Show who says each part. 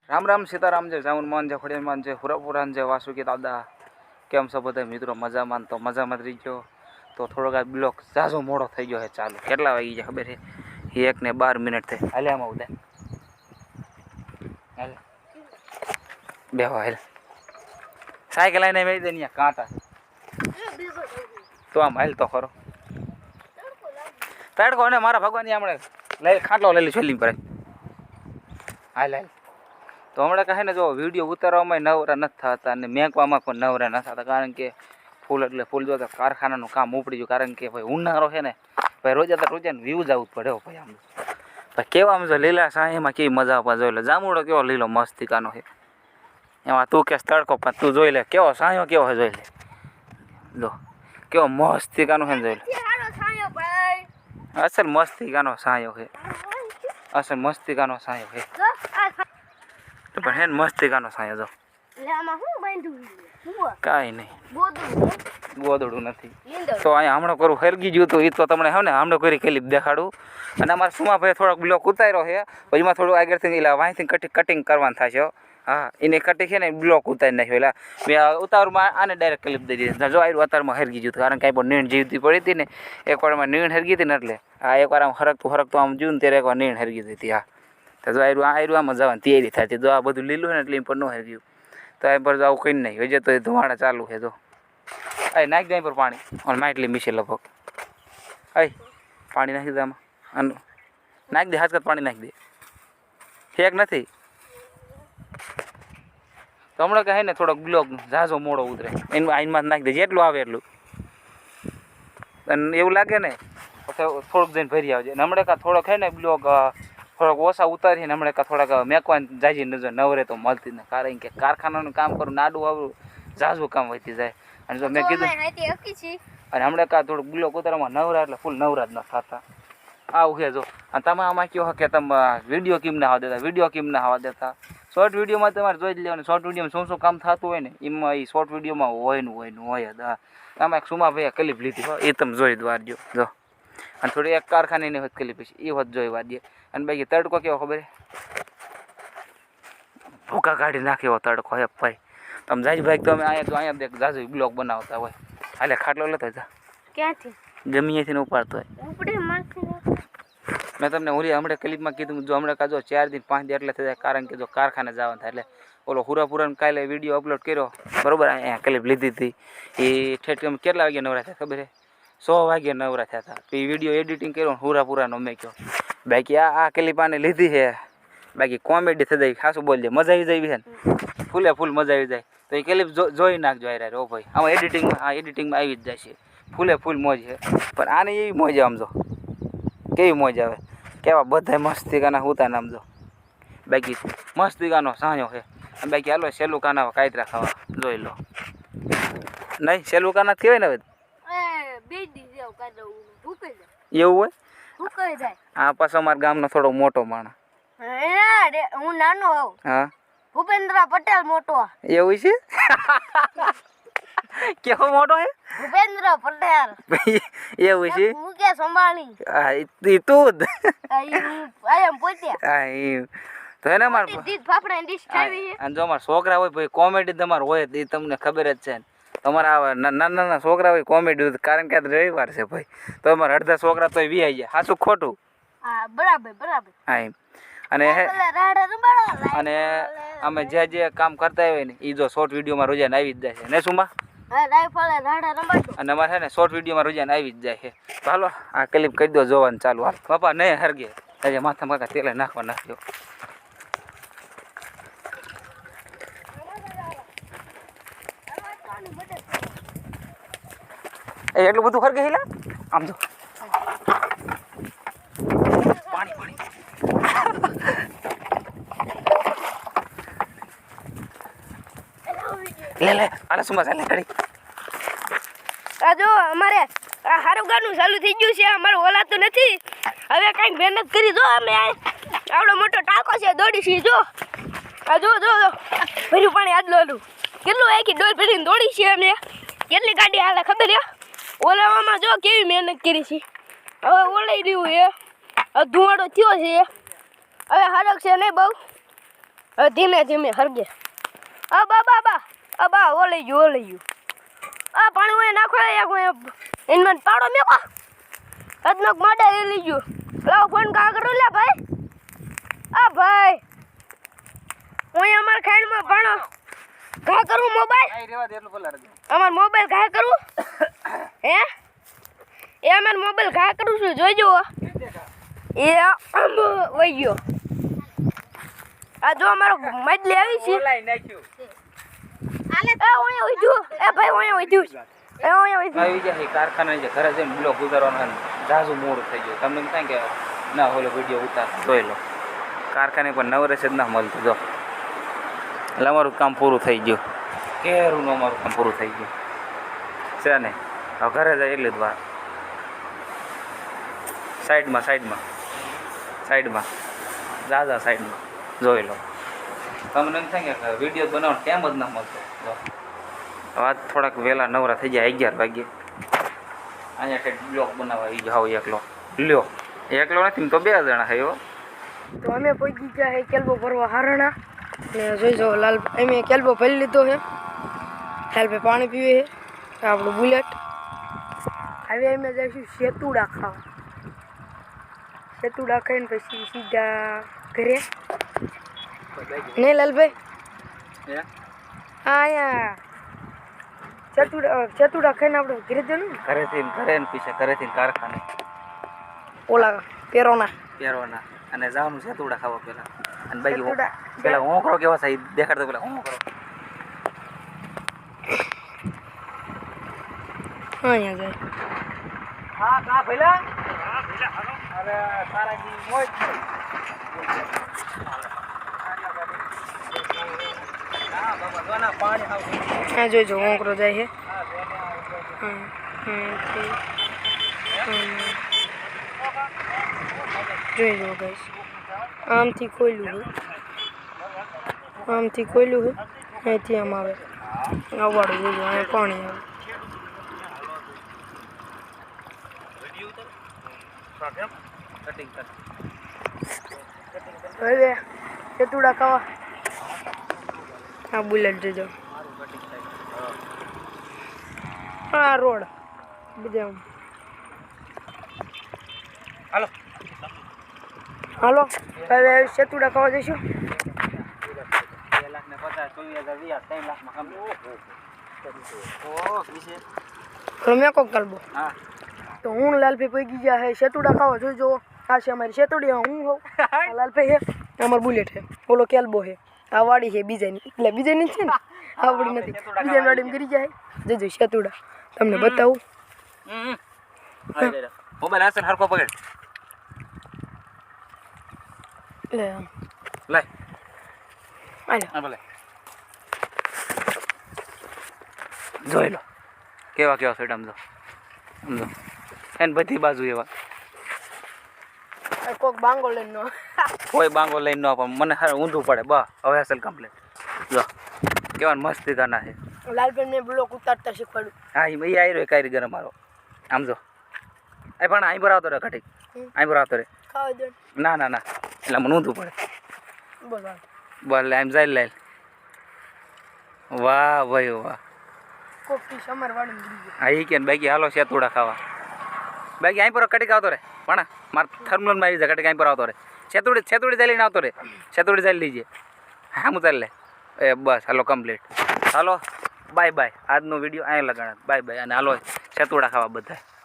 Speaker 1: રામ રામ સીતારામ જય જામુન માન જય ખોડિયાર માન જય હુરાપુરાન જય વાસુકી દાદા. કેમ છો બધા મિત્રો? મજામાં? તો મજામાં જ રહી ગયો. તો થોડોક આ બ્લોક ઝાઝો મોડો થઈ ગયો છે ચાલુ. કેટલા વાગી ગયા ખબર છે? 1:12 થઈ. હાલે આમાં ઉદા હાલ બેહો હાલ. સાયકલ આવીને મેં દે અહીંયા કાંટા તો આમ હાલ તો ખરો. તડકો ને મારા ભગવાન હમણાં લઈ ખાટલો લઈ લી છેલ્લી પર હાલ હાલ. તો હમણાં કહે ને જો વિડીયો ઉતારવામાં નવરા નથી થતા અને મેંકવામાં પણ નવરા નથી થતા, કારણ કે ફૂલ એટલે ફૂલ જો કારખાનાનું કામ ઉપડી ગયું. કારણ કે ભાઈ ઉનાળો છે ને ભાઈ રોજે ને વ્યૂ જવું જ પડે ભાઈ. આમ ભાઈ કેવા આમ જો લીલા સાહીમાં કેવી મજા આપવા જોઈ લે. જામુડો કેવો લીલો મસ્તિકાનો છે એમાં તું કે તડકો પણ તું જોઈ લે કેવો સાયો કેવો છે જોઈ લે. જો કેવો મસ્તિકાનો છે જોઈ લે. અસલ મસ્તિકાનો સાયો છે, અસલ મસ્તિકાનો સાયો છે. પણ હે મસ્તિકાનો સાયો જો કાંઈ નહીં ગોદડું નથી. તો અહીંયા હમણાં કરું હરગી ગયું હતું એ તો તમને હવે ને હમણાં કરી ક્લિપ દેખાડું. અને અમારા સુમાભાઈ થોડોક બ્લોક ઉતાર્યો છે, પછી એમાં થોડું આગળથી એટલે વાંહીથી કટિંગ કરવાનું થશે. હા એને કટિંગ છે ને બ્લોક ઉતારી નાખ્યો. એટલે મેં ઉતારમાં આને ડાયરેક્ટ ક્લિપ દઈ દીધી. જો આવ્યું અતારમાં હરગી ગયું હતું, કારણ કે કાંઈ પણ નીણ જીવતી પડી હતી ને એકવારમાં નીણ હરગી હતી ને એટલે આ એકવાર આમ હરકતું આમ જોયું ને ત્યારે એકવાર નીણ હરગી હતી. હા તો જો આયરું આમાં જવાની તૈયારી થતી. જો આ બધું લીલું ને એટલે એમ પણ ન હરગ્યું તો એમ પર આવું કંઈ નહીં હજે તો એ ધુવાડા ચાલુ છે. જો અહીં નાખી દે પર પાણી અને માટલી મીશે લગભગ. અહીં પાણી નાખી દે આમાં અને નાખી દે હાથકત પાણી નાખી દે. ફેક નથી તો હમણાં કહે ને થોડોક બ્લોક ઝાઝો મોડો ઉતરે એનું આઈનમાં જ નાખી દે જેટલું આવે એટલું. અને એવું લાગે ને થોડુંક જઈને ભરી આવજે. અને હમણાં કાં થોડોક હે ને બ્લોક થોડોક ઓછા ઉતારીને હમણાં કાં થોડાક મેકવાની જાજી નજર નવરે તો મળતી ને, કારણ કે કારખાનાનું કામ કરું નાડું આવું ઝાઝું કામ વધી જાય. અને જો મેં કીધું અને હમણાં કાં થોડુંક બ્લોક ઉતારવામાં નવરા એટલે ફૂલ નવરા જ ન થતા. આવું છે જો. અને તમે આમાં કહો કે તમે વિડીયો કેમ ના આવવા દેતા, વિડીયો કેમ ના આવવા દેતા. શોર્ટ વિડીયોમાં તમારે જોઈ જ લેવાનું. શોર્ટ વિડીયોમાં શું કામ થતું હોય ને એમાં એ શોર્ટ વિડીયોમાં હોય જ. હા આમાં એક સુમાભાઈએ ક્લિપ લીધી હોય એ તમે જોઈ દ્વારજો. જો અને થોડી એક કારખાનાની હોત ક્લિપ પછી એ હોત જોઈ વાળીએ. અને બાકી તડકો કેવો ખબર છે? ભૂકા કાઢી નાખ્યો તડકો હે ભાઈ. તમે જાય ભાઈ તમે અહીંયા દેખ જાજુ બ્લોગ બનાવતા હોય. હાલે ખાટલો લેતો જા ક્યાંથી જમીએથી ઉપાડતો હોય. મેં તમને ઓલી હમણાં ક્લિપમાં કીધું જો હમણાં કાજો 4 દિન 5 દિન એટલે થઈ જાય, કારણ કે જો કારખાને જવાનું થાય. એટલે ઓલો હુરાપુરાને કાલે વિડીયો અપલોડ કર્યો બરાબર, અહીંયા ક્લિપ લીધી હતી એ ઠેઠ કેટલા વાગે નવરા થયા ખબર છે? 100 વાગે નવરા થયા હતા. તો એ વિડીયો એડિટિંગ કર્યો હુરાપુરાનો મેં કહ્યો. બાકી આ ક્લિપ આને લીધી છે, બાકી કોમેડી થઈ જાય. ખાસું બોલજે મજા આવી જાય છે ને ફૂલે ફૂલ મજા આવી જાય. તો એ ક્લિપ જોઈ નાખજો યાર. ઓ ભાઈ આમાં એડિટિંગમાં આવી જ જાય છે. ફૂલે ફૂલ મોજ છે. પણ આને એવી મોજ આમ જો કેવી મોજ આવે, કેવા બધા મસ્તિકાના હોતા નામ જો. બાકી મસ્તિકાનો સાયો છે. બાકી હાલો સેલું કાના કાયતરા ખાવા જોઈ લો. નહીં સેલું કાના કહેવાય ને હવે એવું હોય. આ પાછો અમારા ગામનો થોડો મોટો માણસ.
Speaker 2: હું નાનો હોઉં.
Speaker 1: હા
Speaker 2: ભૂપેન્દ્ર પટેલ મોટો.
Speaker 1: એવું છે? કેવો મોટો હે?
Speaker 2: ભૂપેન્દ્ર પટેલ
Speaker 1: એવું છે?
Speaker 2: મુકેશ અંબાણી.
Speaker 1: હા એ તું જ.
Speaker 2: આયમ પોતે.
Speaker 1: હા એ તો એને માર
Speaker 2: ફાફડા ડીશ ખાવી છે.
Speaker 1: અને જો અમારા છોકરા હોય ભાઈ કોમેડી તમારે હોય એ તમને ખબર જ છે ને. તમારા નાના છોકરા હોય કોમેડી, કારણ કે રવિવાર છે ભાઈ. તો અમારા અડધા છોકરા તો વી આવી જાય. સાચું ખોટું?
Speaker 2: હા બરાબર.
Speaker 1: હા એમ. અને અમે જે કામ કરતા હોય ને એ જો શોર્ટ વિડીયોમાં રોજાને આવી જ જાય છે ને સુમા. અને અમારે છે ને શોર્ટ વિડીયોમાં રોજાને આવી જ જાય છે. તો હાલો આ ક્લિપ કરી દો જોવાનું ચાલુ. હાલ બાપા નહીં હરગે હજે માથા માથા તેલે નાખ્યો. એટલું બધું હરગે હિલા આમ જો પાણી લે આલે સુમા ચાલે કરી.
Speaker 2: આ જો અમારે આ હારું ગાનું ચાલુ થઈ ગયું છે. અમારું ઓલાતું નથી. હવે કાંઈક મહેનત કરી જો અમે આવડો મોટો ટાંકો છે દોડી છે. જો આ જો ભર્યું પાણી આટલું કેટલું આખી ડોલ ભરીને દોડી છે અમે. કેટલી ગાડી હાલે ખબર છે? ઓલાવામાં જો કેવી મહેનત કરી છે. હવે ઓલાઈ રહ્યું છે, ધુવાડો થયો છે. હવે હરક છે નહીં બહુ. હવે ધીમે ધીમે હરગે આ બા ઓ લઈ ગયું આ પાણી હોય નાખો એક ઇનમેન પાડો મેકો હદનક માડા લઈ ગયો લાવ ફોન કા કરો લે ભાઈ આ ભાઈ હું અમાર ખાઈડમાં પાણો ઘા કરું મોબાઈલ
Speaker 1: આઈ રેવા દે એટલું પલાર દે
Speaker 2: અમાર મોબાઈલ ઘા કરું હે એ અમાર મોબાઈલ ઘા કરું છું જોઈજો એ વઈ ગયો આ જો અમારો મજલી આવી છે
Speaker 1: બોલાઈ નાખ્યું
Speaker 2: એ ઓય ઉઠ્યું એ ભાઈ ઓય ઉઠ્યું એ ઓય ઉઠ્યું
Speaker 1: આવી જાય કારખાના જે ઘરે જઈને બ્લોક ઉતારવાનો જાજુ મોડ થઈ ગયું તમને એમ થાય કે ના ઓલો વિડીયો ઉતાર જોઈ લો કારખાને પણ નવરેશ જ ના મળતું જો એટલે અમારું કામ પૂરું થઈ ગયું કેરું અમારું કામ પૂરું થઈ ગયું છે ને હવે ઘરે જાય એટલે જ વાર સાઈડમાં જા સાઈડમાં જોઈ લો તમને એમ થાય કે વિડીયો બનાવવાનો ટાઈમ જ ના મળતો જો આજ થોડાક વહેલા નવરા થઈ જાય 11 વાગ્યે અહીંયા કંઈક બ્લોક બનાવવા આવી જાઓ એકલો નથી ને તો 2 જણા છે હો
Speaker 2: તો અમે પહોંચી ગયા હે કેલ્બો ભરવા હારણા ને જોઈ જો લાલ અમે કેલ્બો ભરી લીધો છે લાલ ભાઈ પાણી પીવે છે આપણું બુલેટ હવે અમે જઈશું સેતુડા ખાવા ખાઈને પછી સીધા ઘરે નહીં લાલભાઈ હા અહીંયા સેતુડા ખાઈને આપણે ઘરે જવાનું
Speaker 1: ઘરે ને પીછે ઘરેથી કારખાને
Speaker 2: ઓલા પેરોના
Speaker 1: અને જવાનું છે સેતુડા ખાવા પેલા અને બાકી પેલા હોંકરો કેવા થાય દેખાડતો પેલા હોંકરો
Speaker 2: અહીંયા જાય
Speaker 1: હા કા ભઈલા અરે તારાજી મોજ હા બાબા જોના પાણી આવ
Speaker 2: હા જોઈજો હોંકરો જાય છે જોઈજો ગાઈસ આમથી ખોલ્યું છે અહીંથી આમ આવે આવવાળું જોઈજો અહીંયા પાણી આવે હવે સેતુડા ખાવા હા બુલેટ જોજો હા રોડ બીજા હાલો હવે સેતુડા ખાવા જઈશું
Speaker 1: 2,24,000
Speaker 2: મેં કોક કલબો
Speaker 1: હા
Speaker 2: તો હું લાલભાઈ પૈકી ગયા હે સેતુડા ખાવા જોઈજો આ છે અમારી સેતુડી હું હોઉં લાલભાઈ હે અમાર બુલેટ હે ઓલો કેલ્બો હે આ વાડી છે બીજાની એટલે બીજાની છે ને આવડી નથી બીજાની વાડીમાં કરી જાય જજો સેતુડા તમને બતાવું
Speaker 1: મોબાઈલ હાસન હરકો પકડ
Speaker 2: લે
Speaker 1: હા ભલે જોઈ લો કેવા છે સમજો એને બધી બાજુ એવા
Speaker 2: કોક બાંગો લઈને નો
Speaker 1: કોઈ બાંગો લઈને ન પણ મને હારે ઊંધું પડે બા હવે અસલ કમ્પ્લેટ જો કેવા મસ્તી ગાના છે
Speaker 2: લાલભાઈ ને બ્લોક ઉતારતા શીખવાડું
Speaker 1: હા એ આવ્યો કારીગર અમારો આમ જો એ પણ અહીં પર આવતો રે ઘટી અહીં પર આવતો રે
Speaker 2: ખાવા દે
Speaker 1: ના એટલે મને ઊંધું પડે
Speaker 2: બોલ
Speaker 1: બોલ એમ જાય લે વાહ ભાઈ વાહ
Speaker 2: કોક થી સમર વાડી ગઈ
Speaker 1: હા એ કે બાકી હાલો સેતુડા ખાવા બાકી અહીં પર કટીક આવતો રે પણ મારે થર્મલ માં આવી જાય કટીક અહીં પર આવતો રે સેતુડી ચાલીને આવતો રે સેતુડી ચાલી લીજે હા હું ચાલી લે એ બસ હાલો કમ્પ્લીટ હાલો બાય આજનો વિડીયો અહીંયા લગાડ બાય અને હાલો સેતુડા ખાવા બધા